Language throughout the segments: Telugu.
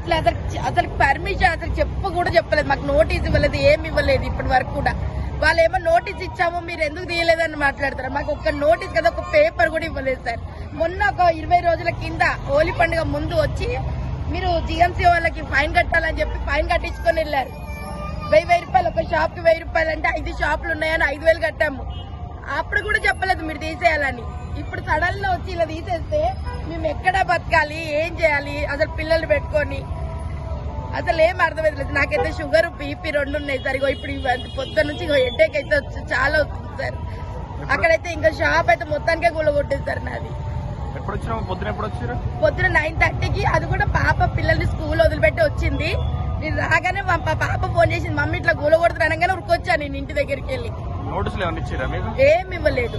అట్లా అసలు పర్మిషన్ అసలు కూడా చెప్పలేదు, మాకు నోటీస్ ఇవ్వలేదు, ఏమి ఇవ్వలేదు ఇప్పటి వరకు కూడా. వాళ్ళు ఏమో నోటీస్ ఇచ్చాము మీరు ఎందుకు తీయలేదని మాట్లాడతారు. మాకు ఒక్క నోటీస్ కదా ఒక పేపర్ కూడా ఇవ్వలేదు సార్. మొన్న ఒక 20 రోజుల కింద హోలీ పండుగ ముందు వచ్చి మీరు జిఎంసీ వాళ్ళకి ఫైన్ కట్టాలని చెప్పి ఫైన్ కట్టించుకొని వెళ్ళారు. 1000 రూపాయలు, ఒక షాప్ కి 1000 రూపాయలు అంటే 5 షాపులు ఉన్నాయని 5000 కట్టాము. అప్పుడు కూడా చెప్పలేదు మీరు తీసేయాలని. ఇప్పుడు సడన్ గా వచ్చి ఇలా తీసేస్తే మేము ఎక్కడ బతకాలి, ఏం చేయాలి, అసలు పిల్లలు పెట్టుకొని అసలు ఏం అర్థమైతే. నాకైతే షుగర్ బీపీ 2 ఉన్నాయి సార్. ఇప్పుడు పొద్దున్న నుంచి హెడ్ఏక్ అయితే చాలా వస్తుంది సార్. అక్కడైతే ఇంకా షాప్ అయితే మొత్తానికే కూలగొట్టేది సార్ నాది. పొద్దున 9:30కి, అది కూడా పాప పిల్లల్ని స్కూల్ వదిలిపెట్టి వచ్చింది. నేను రాగానే మా పాప ఫోన్ చేసింది, మమ్మీ ఇట్లా కూలగొడుతున్నా అనగానే ఉరికొచ్చాను నేను ఇంటి దగ్గరికి వెళ్ళి. ఏమి ఇవ్వలేదు,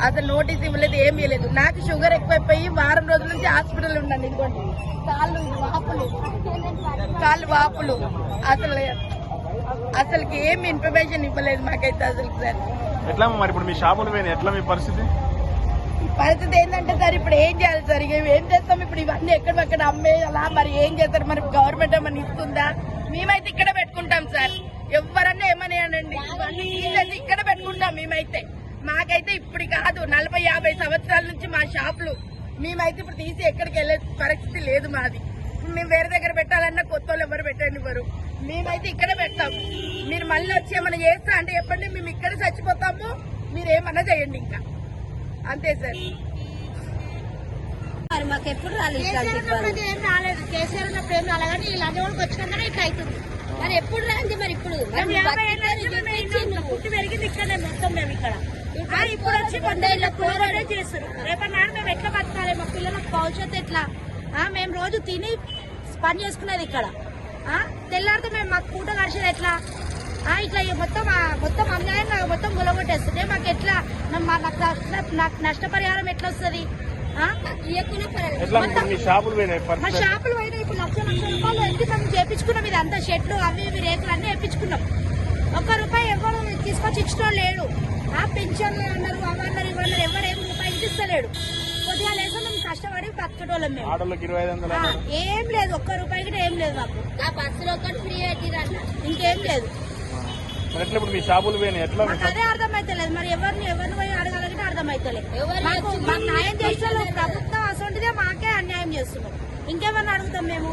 అసలు నోటీస్ ఇవ్వలేదు, ఏమి ఇవ్వలేదు. నాకు షుగర్ ఎక్కువైపోయి వారం రోజుల నుంచి హాస్పిటల్ ఉన్నాను. ఇదిగోండి కాళ్ళు వాపులు అసలు ఏమి ఇన్ఫర్మేషన్ ఇవ్వలేదు మాకైతే అసలు సార్. ఎట్లా మరి ఇప్పుడు మీ షాపులు పోయినా ఎట్లా మీ పరిస్థితి ఏంటంటే సార్ ఇప్పుడు ఏం చేయాలి సార్, ఏం చేస్తాం ఇప్పుడు ఇవన్నీ ఎక్కడెక్కడ అమ్మేయాలా, మరి ఏం చేస్తారు, మరి గవర్నమెంట్ ఏమన్నా ఇస్తుందా? మేమైతే ఇక్కడ పెట్టుకుంటాం సార్, ఎవరన్నా ఏమని అనండి, ఇవన్నీ తీసేసి ఇక్కడ పెట్టుకుంటాం మేమైతే. మాకైతే ఇప్పుడు కాదు 40-50 సంవత్సరాల నుంచి మా షాపులు మేమైతే ఇప్పుడు తీసి ఎక్కడికి వెళ్ళే పరిస్థితి లేదు మాది. మేము వేరే దగ్గర పెట్టాలన్నా కొత్త వాళ్ళు ఎవరు పెట్టనివ్వరు, మేమైతే ఇక్కడ పెడతాం. మీరు మళ్ళీ వచ్చి ఏమైనా చేస్తా అంటే చెప్పండి, మేము ఇక్కడ చచ్చిపోతాము, మీరు ఏమన్నా చేయండి ఇంకా అంతే సార్. మాకు ఎప్పుడు రాలేదు, ఏం రాలేదు. కేసీఆర్ ఉన్నప్పుడు ఏం రాలేదు, కానీ ఈ లంచోళ్ళకి వచ్చినాకనే ఇట్లా అవుతుంది. మరి ఎప్పుడు రాంది, మరి ఇప్పుడు పుట్టి పెరిగింది ఇక్కడే మొత్తం. మేము ఇక్కడ ఇప్పుడు వచ్చి కొండేళ్ళ చేస్తారు. రేపటి నాడు మేము ఎట్లా బతకాలి, మా పిల్లలకు భవిష్యత్తు ఎట్లా? మేము రోజు తిని పని చేసుకునేది ఇక్కడ, తెల్లారితే మేము మాకు పూట గడిచేది ఎట్లా? ఇట్లా మొత్తం అన్యాయంగా మొత్తం గులగొట్టేస్తుంటే మాకు ఎట్లా, నాకు నష్టపరిహారం ఎట్లా వస్తుంది? మా షాపులు పోయినాయి, ఇప్పుడు లక్ష రూపాయలు ఎత్తి మనం చేపించుకున్నాం. ఇది అంతా షెట్లు అవి ఇవి రేకులు అన్ని వేయించుకున్నాం. ₹1 ఎవరు తీసుకొచ్చి ఇచ్చిన లేడు. పెన్షన్లు అన్నారు, అవన్నారు ఇవన్నారు, ఎవరేం రూపాయి ఇస్తలేడు. కొద్దిగా లేక మేము కష్టపడి బతకటోళ్ళం. మేము ఏం లేదు, ₹1 కూడా ఏం లేదు మాకు. బస్సులో ఒకటి ఫ్రీ పెట్టిరన్న, ఇంకేం లేదు. అదే అర్థమైతలేదు. మరి ఎవరిని పోయి అడగాలంటే అర్థమైతలేదు. మాకు న్యాయం చేసిన ప్రభుత్వం అసలుంటిదే మాకే అన్యాయం చేస్తున్నాం. ఇంకేమన్నా అడుగుతాం మేము?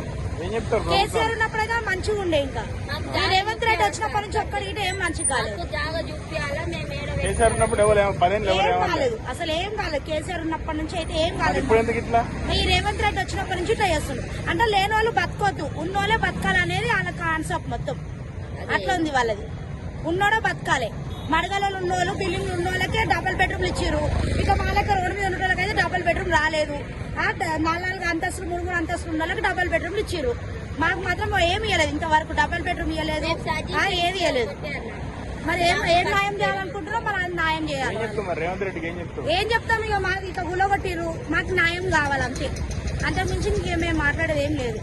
కేసీఆర్ ఉన్నప్పుడైతే మంచిగా ఉండే, ఇంకా రేవంత్ రెడ్డి వచ్చినప్పటి నుంచి ఒక్కడికి ఏం మంచిగా కాలేదు. అసలు ఏం కాలేదు. కేసీఆర్ ఉన్నప్పటి నుంచి అయితే ఏం కాలేదు. ఈ రేవంత్ రెడ్డి వచ్చినప్పటి నుంచి ఇట్లా చేస్తున్నాం. అంటే లేని వాళ్ళు బతకొద్దు, ఉన్నోళ్ళే బతకాలనేది వాళ్ళ కాన్సెప్ట్ మొత్తం. అట్లా ఉంది వాళ్ళది. ఉన్నోడే బతకాలి. మడగలలో ఉన్నోళ్ళు, బిల్డింగ్లు ఉన్నోళ్ళకే డబుల్ బెడ్రూమ్లు ఇచ్చారు. ఇక మా లెక్క రోడ్డు మీద ఉన్న వాళ్ళకైతే డబుల్ బెడ్రూమ్ రాలేదు. 4 అంతస్తులు 3 అంతస్తులు ఉన్న వాళ్ళకి డబుల్ బెడ్రూమ్లు ఇచ్చారు. మాకు మాత్రం ఏమి ఇవ్వలేదు, ఇంతవరకు డబుల్ బెడ్రూమ్ ఇవ్వలేదు, ఏది ఇవ్వలేదు. మరి ఏం న్యాయం చేయాలనుకుంటారో మరి అది న్యాయం చేయాలి. ఏం చెప్తాం? ఇక మాకు ఇక గులగొట్టిరు, మాకు న్యాయం కావాలంతే. అంతకుమించి ఇంకేమేం మాట్లాడేది ఏం లేదు.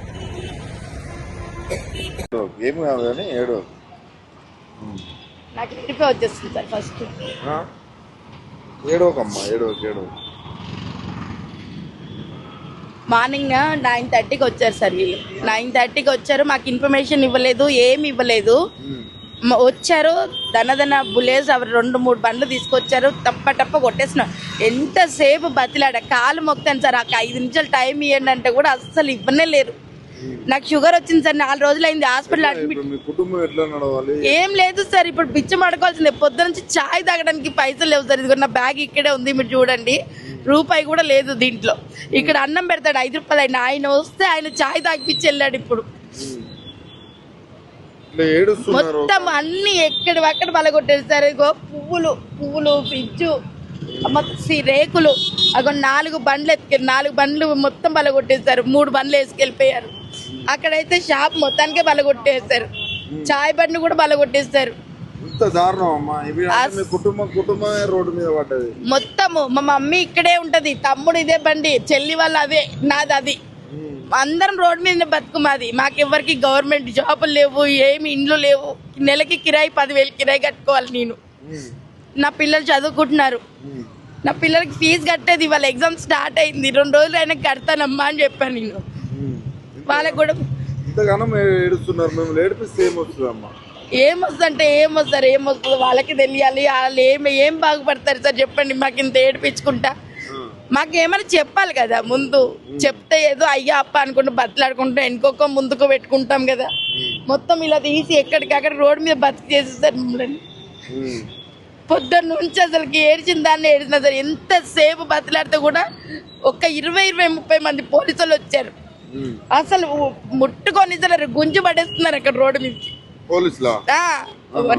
నాకు ఇంటిపై వచ్చేస్తుంది సార్. ఫస్ట్ మార్నింగ్ 9:30కి వచ్చారు సార్. వీళ్ళు 9:30కి వచ్చారు, మాకు ఇన్ఫర్మేషన్ ఇవ్వలేదు, ఏమి ఇవ్వలేదు. వచ్చారు దనదన బులేజ్ 2-3 బండ్లు తీసుకొచ్చారు, టప్ప కొట్టేస్తున్నారు. ఎంతసేపు బతిలాడ కాలు మొక్తాను సార్, 5 నిమిషాలు టైం ఇవ్వండి అంటే కూడా అస్సలు ఇవ్వనే లేరు. నాకు షుగర్ వచ్చింది సార్, 4 రోజులు అయింది హాస్పిటల్ అడ్మిట్. ఏం లేదు సార్, ఇప్పుడు పిచ్చి పడుకోవాల్సిందే. పొద్దు నుంచి చాయ్ తాగడానికి పైసలు లేవు సార్. ఇది నా బ్యాగ్ ఇక్కడే ఉంది, మీరు చూడండి, ₹1 కూడా లేదు దీంట్లో. ఇక్కడ అన్నం పెడతాడు, ₹5 అయినా. ఆయన వస్తే ఆయన చాయ్ తాగిపిచ్చి వెళ్ళాడు. ఇప్పుడు మొత్తం అన్ని ఎక్కడి పలగొట్టారు సార్. ఇగో పువ్వులు ఫ్రిడ్జ్ మొత్తం రేకులు, అగో 4 బండ్లు ఎత్తుకెళ్ళి 4 బండ్లు మొత్తం పలగొట్టేశారు. 3 బండ్లు వేసుకెళ్ళిపోయారు. అక్కడైతే షాప్ మొత్తానికే బలగొట్టేశారు, చాయ్ బండి కూడా బలగొట్టేశారు. మొత్తము మా మమ్మీ ఇక్కడే ఉంటది, తమ్ముడు ఇదే బండి, చెల్లి వాళ్ళ అదే, నాది అది. అందరం రోడ్డు మీద బతుకుమాది. మాకెవ్వరికి గవర్నమెంట్ జాబులు లేవు, ఏమి ఇండ్లు లేవు. నెలకి కిరాయి 10,000 కిరాయి కట్టుకోవాలి నేను. నా పిల్లలు చదువుకుంటున్నారు, నా పిల్లలకి ఫీజు కట్టేది. వాళ్ళ ఎగ్జామ్ స్టార్ట్ అయింది, 2 రోజులు అయినా కడతానమ్మా అని చెప్పాను నేను. వాళ్ళకి కూడా ఇంతగానో ఏడుస్తున్నారు, మేము ఏడిపిస్తే ఏమొస్తుందమ్మా? ఏమొస్తుంది వాళ్ళకి తెలియాలి. వాళ్ళు ఏం బాగుపడతారు సార్ చెప్పండి. మాకు ఇంత ఏడిపించుకుంటా మాకేమైనా చెప్పాలి కదా ముందు. చెప్తే ఏదో అయ్యా అప్ప అనుకుంటూ బతలాడుకుంటాం, ఇంకొక ముందుకు పెట్టుకుంటాం కదా. మొత్తం ఇలా తీసి ఎక్కడికక్కడ రోడ్డు మీద బతికి చేసేసారు మమ్మల్ని. పొద్దున్న నుంచి అసలుకి ఏడ్చిన దాన్ని ఏడిచిన సార్. ఎంతసేపు బతలాడితే కూడా ఒక 20-30 మంది పోలీసులు వచ్చారు. అసలు ముట్టుకొని గుంజు పడేస్తున్నారు అక్కడ రోడ్డు మీద. పోలీసులా?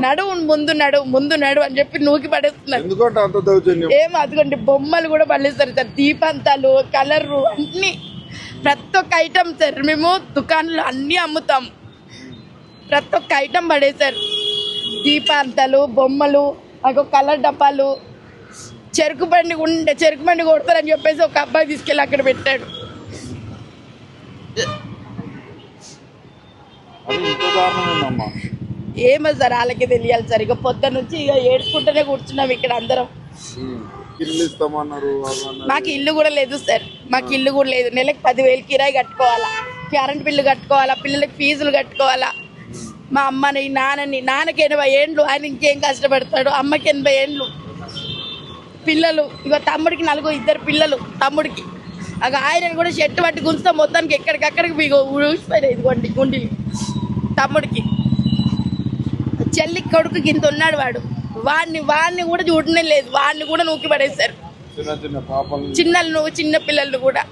నడువు ముందు నడు అని చెప్పి నూకి పడేస్తున్నారు. ఎందుకంటే అంత దౌర్జన్యం? ఏమో అదిగోండి బొమ్మలు కూడా పడేస్తారు సార్, దీపంతాలు, కలరు అన్ని ప్రతి ఒక్క ఐటమ్ సార్. మేము దుకాణంలో అన్ని అమ్ముతాం, ప్రతి ఒక్క ఐటమ్ పడేశారు. దీపాంతాలు, బొమ్మలు, ఒక కలర్ డబ్బాలు, చెరుకు బండి కొడతారని చెప్పేసి ఒక అబ్బాయి తీసుకెళ్ళి అక్కడ పెట్టాడు. అది ఇంకో దారుణమేనమ్మా. ఏమో సార్ వాళ్ళకి తెలియాలి సార్. ఇక పొద్దున్న నుంచి ఇక ఏడ్చుకుంటూనే కూర్చున్నాం ఇక్కడ అందరం. ఇల్లు ఇస్తామన్నారు. మాకు ఇల్లు కూడా లేదు సార్, నెలకు 10,000 కిరాయి కట్టుకోవాలా, కరెంట్ బిల్లు కట్టుకోవాలా, పిల్లలకి ఫీజులు కట్టుకోవాలా. మా అమ్మని నాన్నకి 80 ఏండ్లు, ఆయన ఇంకేం కష్టపడతాడు. అమ్మకి 80 ఏండ్లు, పిల్లలు. ఇక తమ్ముడికి 2 పిల్లలు. తమ్ముడికి ఆయన కూడా షెట్టు పట్టి గుంచుతా మొత్తానికి ఎక్కడికక్కడికి మీకు ఊసిపోయినాయి ఇదిగోండి గుండెలు. తమ్ముడికి చెల్లి కొడుకుకి ఇంత ఉన్నాడు వాడు, వాడిని కూడా చూడనే లేదు, వాడిని కూడా నూకి పడేశారు. చిన్న పాపలు, చిన్న పిల్లలు కూడా.